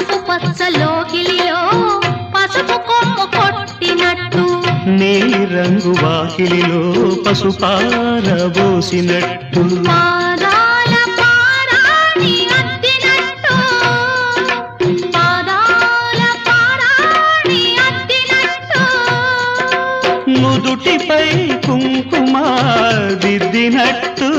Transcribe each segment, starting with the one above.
పసుపు పచ్చలోకిలిలో పసుపు కొమ్ము కొట్టినట్టు నీ రంగు వాకిలిలో పసుపారబోసినట్టు పాదాల పారాణి అద్దినట్టు పాదాల పారాణి అద్దినట్టు నుదుటిపై కుంకుమ దిద్దినట్టు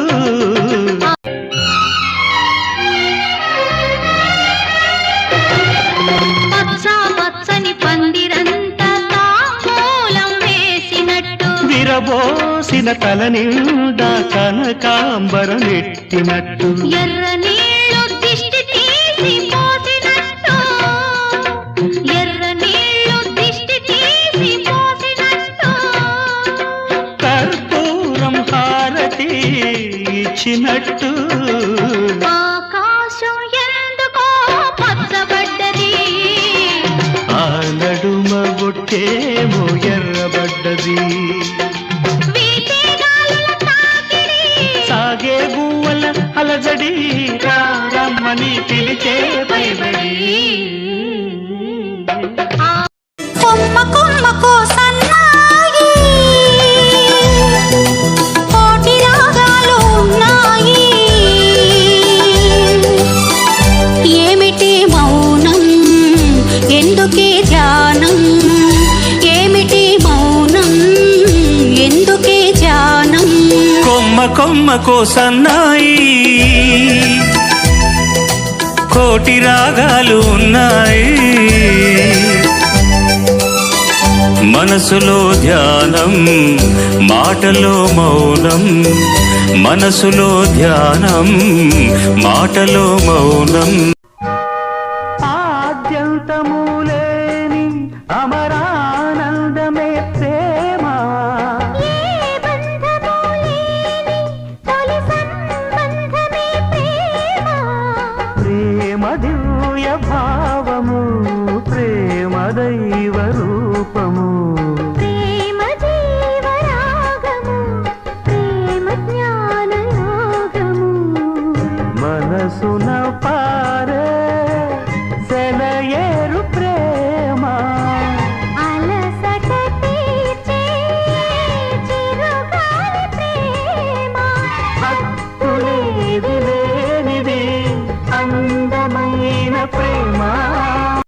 పచ్చ పచ్చని పందిరంతా తాంబూలం వేసినట్టు విరబోసిన తల నిండా కనకాంబరం ఎట్టినట్టు ఎర్ర నీళ్ళు దిష్టి తీసి పోసినట్టు ఎర్ర నీళ్ళు దిష్టి తీసి పోసినట్టు కర్పూరం హారతి ఇచ్చినట్టు ఆకాశం ఎందుకో పచ్చబడ్డది ఆ నడుమ బొట్టేమో ఎర్రబడ్డది వీచే గాలుల తాకిడి సాగే గువ్వల అలజడి రమ్మని పిలిచే పైబడి కొమ్మ కొమ్మకో సన్నాయి కోటి రాగాలు ఉన్నాయి ఏమిటి మౌనం ఎందుకే ధ్యానం ఏమిటి మౌనం ఎందుకే ధ్యానం కొమ్మ కొమ్మకో సన్నాయి కోటి రాగాలు ఉన్నాయి మనసులో ధ్యానం మాటలో మౌనం మనసులో ధ్యానం మాటలో మౌనం ఆద్యంతము